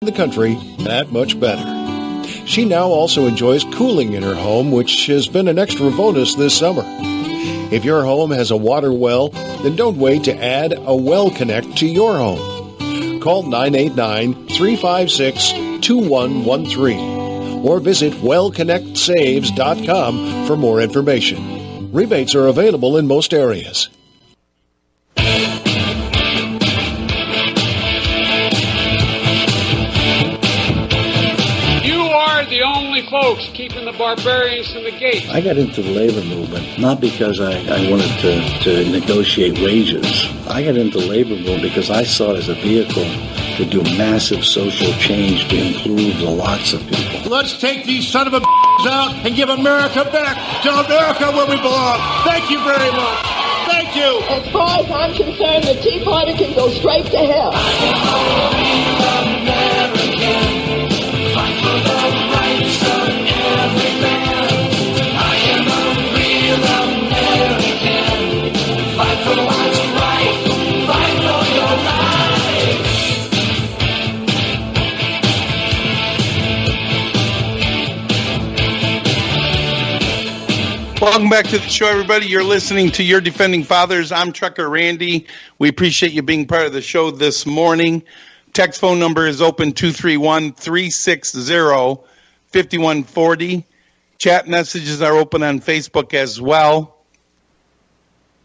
the country that much better. She now also enjoys cooling in her home, which has been an extra bonus this summer. If your home has a water well, then don't wait to add a well connect to your home. Call 989-356-2113 or visit wellconnectsaves.com for more information. Rebates are available in most areas. The only folks keeping the barbarians from the gate. I got into the labor movement not because I wanted to negotiate wages. I got into the labor movement because I saw it as a vehicle to do massive social change to improve the lots of people. Let's take these son of a out and give America back to America where we belong. Thank you very much. Thank you. As far as I'm concerned, the Tea Party can go straight to hell. Fight for the rights of every man. I am a real American. Fight for what's right. Fight for your life. Welcome back to the show, everybody. You're listening to Your Defending Fathers. I'm Trucker Randy. We appreciate you being part of the show this morning. Text phone number is open 231-360-5140. Chat messages are open on Facebook as well.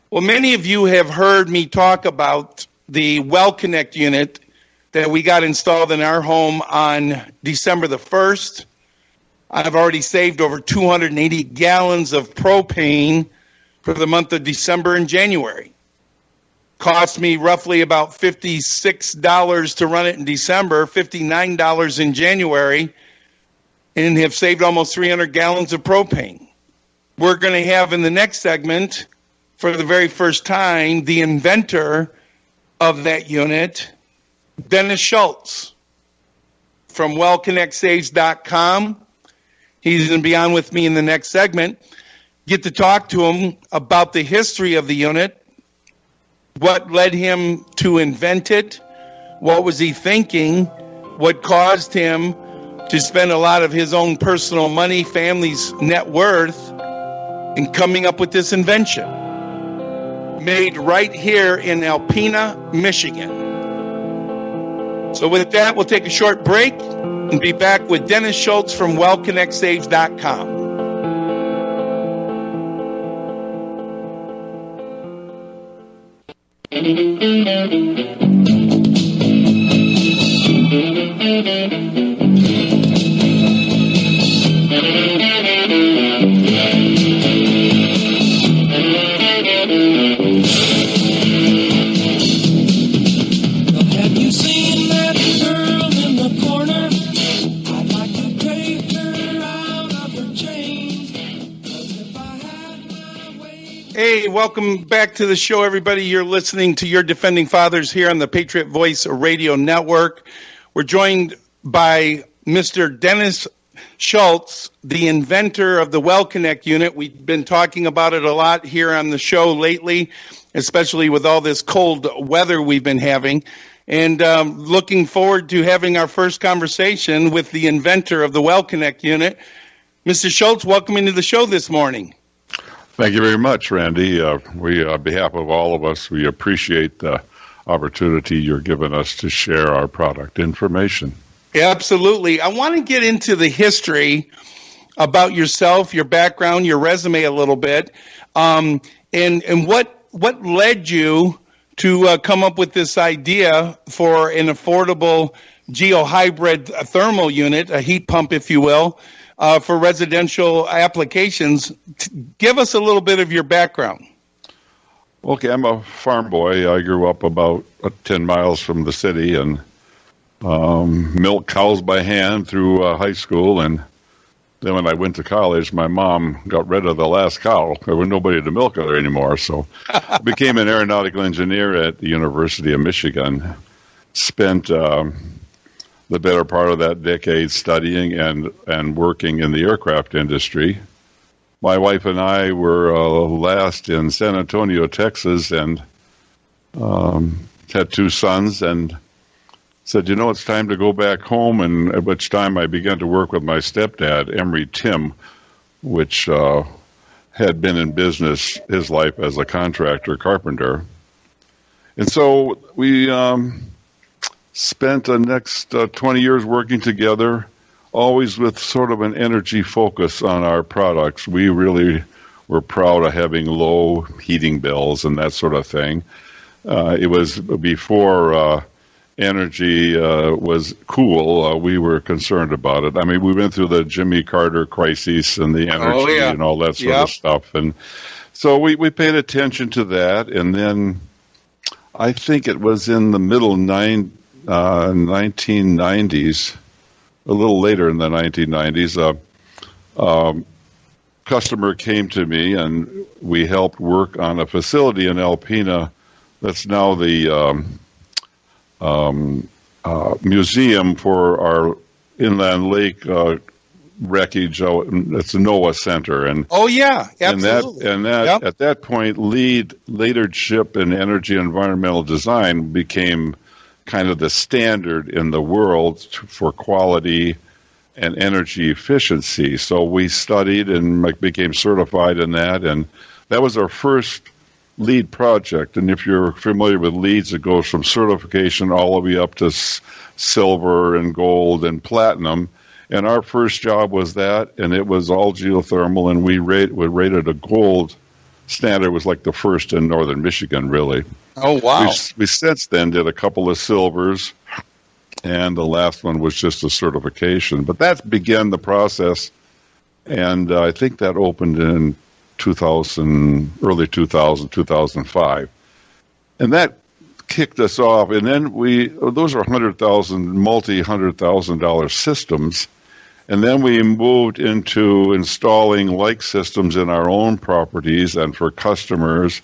Well, many of you have heard me talk about the Well Connect unit that we got installed in our home on December the 1st. I've already saved over 280 gallons of propane for the month of December and January. Cost me roughly about $56 to run it in December, $59 in January, and have saved almost 300 gallons of propane. We're going to have in the next segment, for the very first time, the inventor of that unit, Dennis Schultz from wellconnectsaves.com. He's going to be on with me in the next segment. Get to talk to him about the history of the unit, what led him to invent it, what was he thinking, what caused him to spend a lot of his own personal money, family's net worth, in coming up with this invention. Made right here in Alpena, Michigan. So with that, we'll take a short break and be back with Dennis Schultz from wellconnectsaves.com. Have you seen that girl in the corner? I'd like to take her out of her chains. 'Cause if I had my way. Hey, welcome back to the show, everybody. You're listening to Your Defending Fathers here on the Patriot Voice Radio Network. We're joined by Mr. Dennis Schultz, the inventor of the Well Connect unit. We've been talking about it a lot here on the show lately, especially with all this cold weather we've been having. And looking forward to having our first conversation with the inventor of the Well Connect unit. Mr. Schultz, welcome into the show this morning. Thank you very much, Randy. We, on behalf of all of us, we appreciate the opportunity you're giving us to share our product information. Absolutely. I want to get into the history about yourself, your background, your resume a little bit, and what led you to come up with this idea for an affordable geohybrid thermal unit, a heat pump, if you will, for residential applications. Give us a little bit of your background. Okay, I'm a farm boy. I grew up about 10 miles from the city and milked cows by hand through high school. And then when I went to college, my mom got rid of the last cow. There was nobody to milk her anymore. So I became an aeronautical engineer at the University of Michigan. Spent the better part of that decade studying and working in the aircraft industry. My wife and I were last in San Antonio, Texas, and had two sons. And said, it's time to go back home, and at which time I began to work with my stepdad, Emery Tim, which had been in business his life as a contractor, carpenter. And so we spent the next 20 years working together, always with sort of an energy focus on our products. We really were proud of having low heating bills and that sort of thing. It was before energy was cool. We were concerned about it. I mean, we went through the Jimmy Carter crisis and the energy and all that sort of stuff. And so we paid attention to that. And then I think it was in the middle 1990s, a little later in the 1990s, customer came to me and we helped work on a facility in Alpena that's now the museum for our inland lake wreckage. It's the NOAA Center, and absolutely. And that at that point, leadership in energy and environmental design became kind of the standard in the world for quality and energy efficiency. So we studied and became certified in that, and that was our first LEED project. And if you're familiar with LEEDs, it goes from certification all the way up to silver and gold and platinum. And our first job was that, and it was all geothermal, and we rated a gold standard. It was like the first in northern Michigan, really. Oh, wow. We since then did a couple of silvers, and the last one was just a certification. But that began the process, and I think that opened in early 2005. And that kicked us off. And then those are multi-$100,000 systems. And then we moved into installing like systems in our own properties and for customers.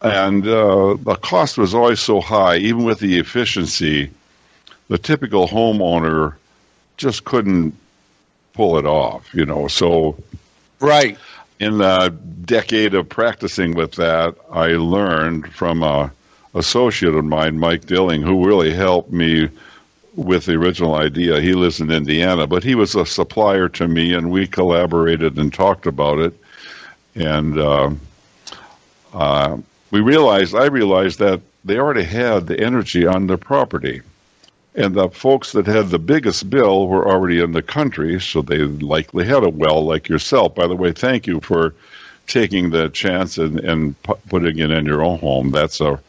And the cost was always so high, even with the efficiency, the typical homeowner just couldn't pull it off, So, right. In a decade of practicing with that, I learned from a associate of mine, Mike Dilling, who really helped me with the original idea. He lives in Indiana, but he was a supplier to me, and we collaborated and talked about it. And I realized that they already had the energy on their property. And the folks that had the biggest bill were already in the country, so they likely had a well like yourself. By the way, thank you for taking the chance and putting it in your own home. That's a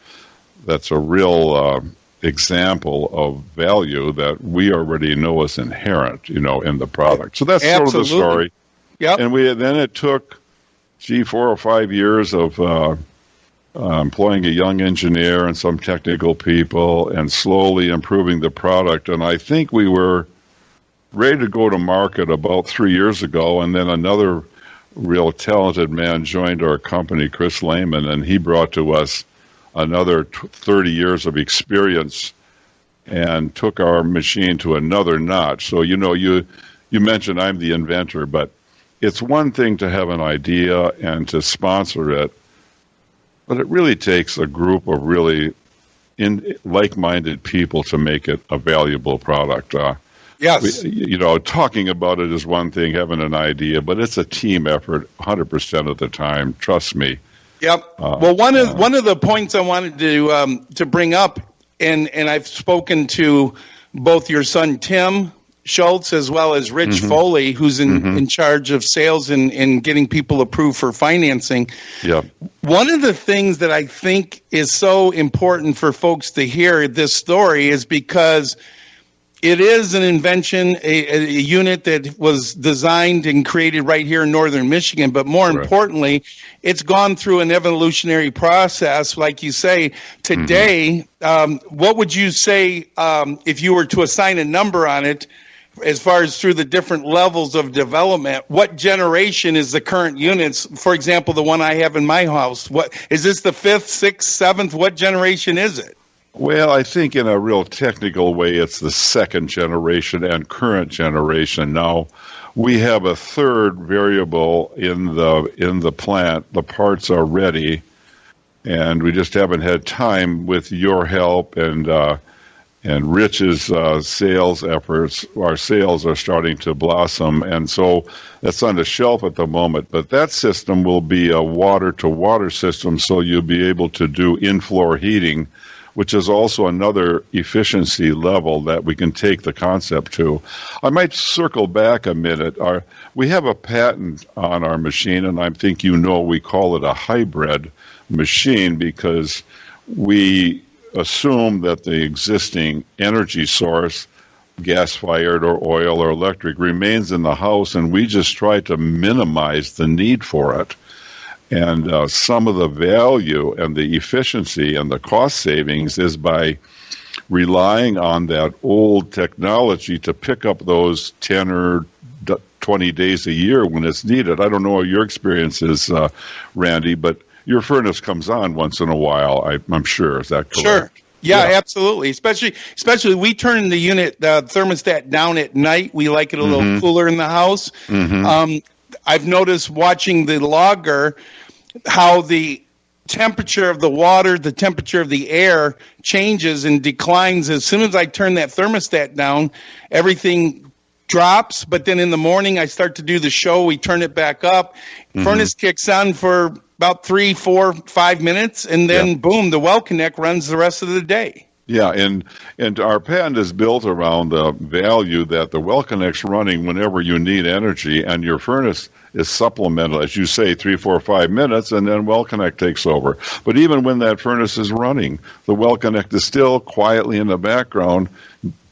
real example of value that we already know is inherent, in the product. So that's sort of the story. Yep. And then it took, 4 or 5 years of employing a young engineer and some technical people and slowly improving the product. And I think we were ready to go to market about 3 years ago, and then another real talented man joined our company, Chris Lehman, and he brought to us another 30 years of experience and took our machine to another notch. So, you mentioned I'm the inventor, but it's one thing to have an idea and to sponsor it, but it really takes a group of really like-minded people to make it a valuable product. Yes. Talking about it is one thing, having an idea, but it's a team effort 100% of the time. Trust me. Yep. Well, one of the points I wanted to bring up, and I've spoken to both your son Tim Schultz as well as Rich Foley, who's in charge of sales and getting people approved for financing. Yeah. One of the things that I think is so important for folks to hear this story is because it is an invention, a unit that was designed and created right here in northern Michigan, but more importantly, it's gone through an evolutionary process, like you say. Today, what would you say if you were to assign a number on it, as far as through the different levels of development? What generation is the current units? For example, the one I have in my house. What is this, the 5th, 6th, 7th? What generation is it? Well, I think in a real technical way, it's the 2nd generation and current generation. Now, we have a 3rd variable in the plant. The parts are ready, and we just haven't had time with your help and And Rich's sales efforts, our sales are starting to blossom, and so that's on the shelf at the moment. But that system will be a water-to-water system, so you'll be able to do in-floor heating, which is also another efficiency level that we can take the concept to. I might circle back a minute. We have a patent on our machine, and I think we call it a hybrid machine because we assume that the existing energy source, gas-fired or oil or electric, remains in the house, and we just try to minimize the need for it. And some of the value and the efficiency and the cost savings is by relying on that old technology to pick up those 10 or 20 days a year when it's needed. I don't know what your experience is, Randy, but your furnace comes on once in a while, I'm sure. Is that correct? Sure. Yeah, absolutely. Especially we turn the unit, the thermostat down at night. We like it a little cooler in the house. I've noticed watching the logger how the temperature of the water, the temperature of the air changes and declines. As soon as I turn that thermostat down, everything drops. But then in the morning, I start to do the show. We turn it back up. Furnace kicks on for about 3, 4, 5 minutes, and then boom, the well connect runs the rest of the day. Yeah, and our patent is built around the value that the well connect's running whenever you need energy, and your furnace is supplemental, as you say, 3, 4, 5 minutes, and then well connect takes over. But even when that furnace is running, the well connect is still quietly in the background,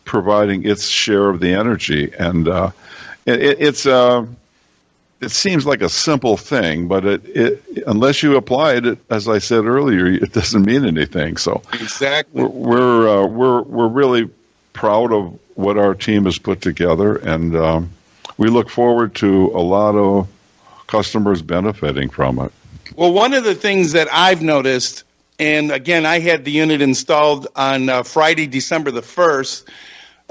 providing its share of the energy, and it seems like a simple thing, but it unless you apply it, as I said earlier, it doesn't mean anything. So exactly, we're really proud of what our team has put together, and we look forward to a lot of customers benefiting from it. Well, one of the things that I've noticed, and again, I had the unit installed on Friday, December the 1st.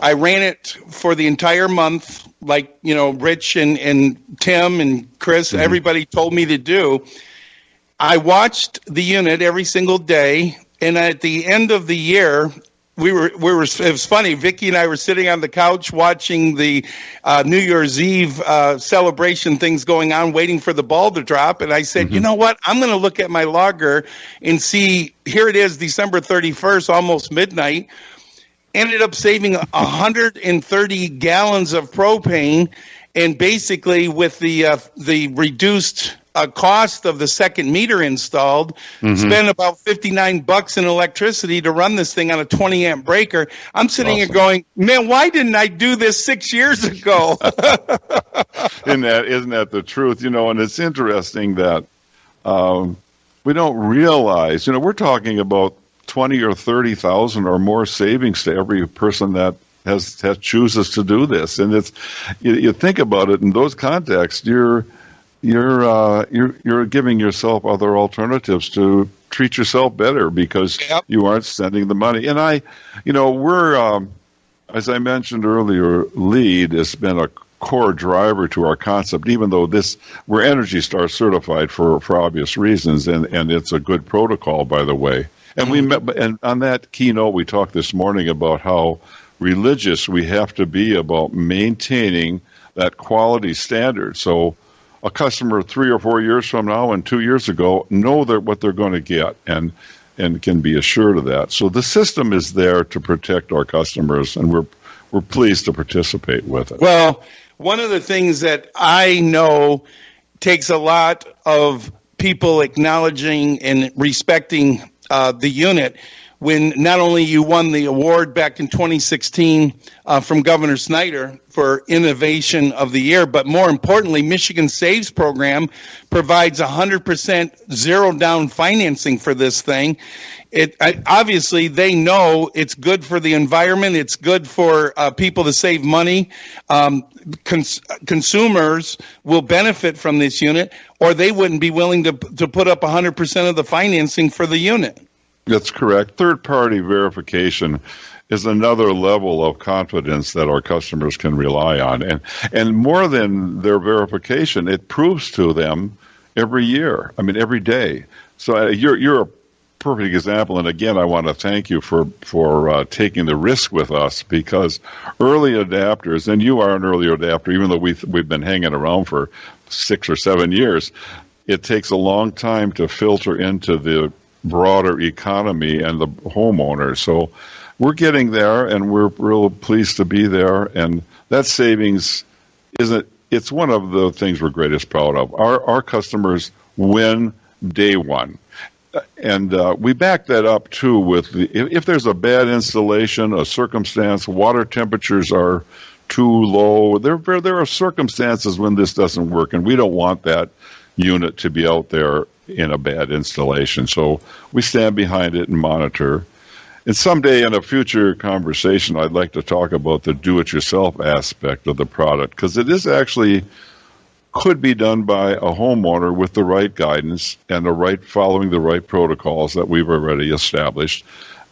I ran it for the entire month, like, Rich and Tim and Chris, everybody told me to do. I watched the unit every single day, and at the end of the year, it was funny. Vicki and I were sitting on the couch watching the New Year's Eve celebration things going on, waiting for the ball to drop. And I said, you know what? I'm going to look at my logger and see, here it is, December 31st, almost midnight. Ended up saving 130 gallons of propane, and basically with the reduced cost of the second meter installed, spent about $59 in electricity to run this thing on a 20 amp breaker. I'm sitting here going, man, why didn't I do this 6 years ago? Isn't that the truth? And it's interesting that we don't realize, we're talking about 20 or 30,000 or more savings to every person that has chooses to do this, and it's you think about it in those contexts, you're giving yourself other alternatives to treat yourself better because you aren't spending the money. And we're as I mentioned earlier, LEED has been a core driver to our concept, even though we're Energy Star certified for obvious reasons, and it's a good protocol, by the way. And and on that keynote, we talked this morning about how religious we have to be about maintaining that quality standard. So a customer 3 or 4 years from now and 2 years ago know what they're going to get and can be assured of that. So the system is there to protect our customers, and we're pleased to participate with it. Well, one of the things that I know takes a lot of people acknowledging and respecting the unit, when not only you won the award back in 2016 from Governor Snyder for Innovation of the Year, but more importantly, Michigan Saves program provides 100% zero down financing for this thing. Obviously, they know it's good for the environment. It's good for people to save money. Consumers will benefit from this unit, or they wouldn't be willing to put up 100% of the financing for the unit. That's correct. Third-party verification is another level of confidence that our customers can rely on. And more than their verification, it proves to them every year, every day. So you're perfect example. And again, I want to thank you for taking the risk with us, because early adapters, and you are an early adapter, even though we've been hanging around for 6 or 7 years, it takes a long time to filter into the broader economy and the homeowner. So we're getting there, and we're real pleased to be there. And that savings it's one of the things we're greatest proud of. Our customers win day one. And we back that up, too, with if there's a bad installation, a circumstance, water temperatures are too low, there are circumstances when this doesn't work, and we don't want that unit to be out there in a bad installation. So we stand behind it and monitor. And someday in a future conversation, I'd like to talk about the do-it-yourself aspect of the product, because it is actually could be done by a homeowner with the right guidance and following the right protocols that we've already established.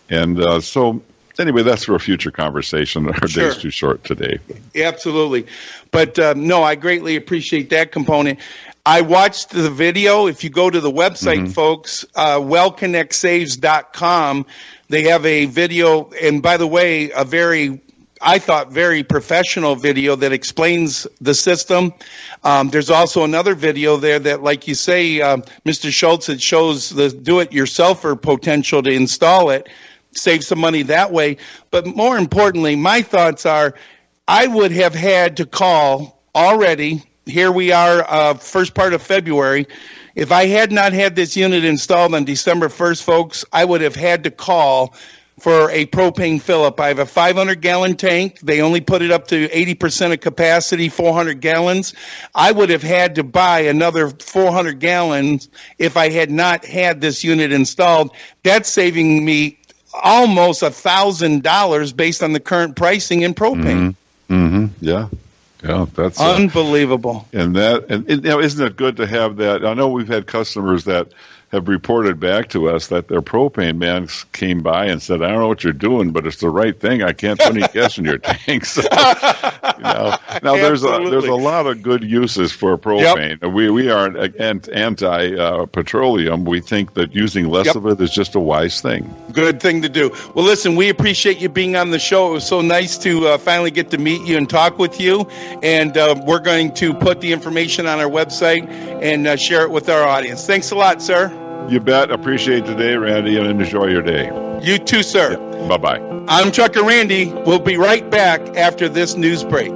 And so anyway, that's for a future conversation. Our Sure. day's too short today. Absolutely. But no, I greatly appreciate that component. I watched the video. If you go to the website, folks, wellconnectsaves.com, they have a video. And by the way, I thought, very professional video that explains the system. There's also another video there that, like you say, Mr. Schultz, it shows the do-it-yourselfer potential to install it, save some money that way. But more importantly, my thoughts are I would have had to call already. Here we are, first part of February. If I had not had this unit installed on December 1st, folks, I would have had to call for a propane fill-up. I have a 500-gallon tank. They only put it up to 80% of capacity, 400 gallons. I would have had to buy another 400 gallons if I had not had this unit installed. That's saving me almost $1,000 based on the current pricing in propane. Yeah. Yeah, that's unbelievable. And isn't it good to have that? I know we've had customers that have reported back to us that their propane man came by and said, "I don't know what you're doing, but it's the right thing. I can't put any gas in your tank." So, now there's a lot of good uses for propane. Yep. We aren't anti-petroleum. We think that using less of it is just a wise thing. Good thing to do. Well, listen, we appreciate you being on the show. It was so nice to finally get to meet you and talk with you. And we're going to put the information on our website and share it with our audience. Thanks a lot, sir. You bet. Appreciate today, Randy, and enjoy your day. You too, sir. Yeah. Bye-bye. I'm Trucker Randy. We'll be right back after this news break.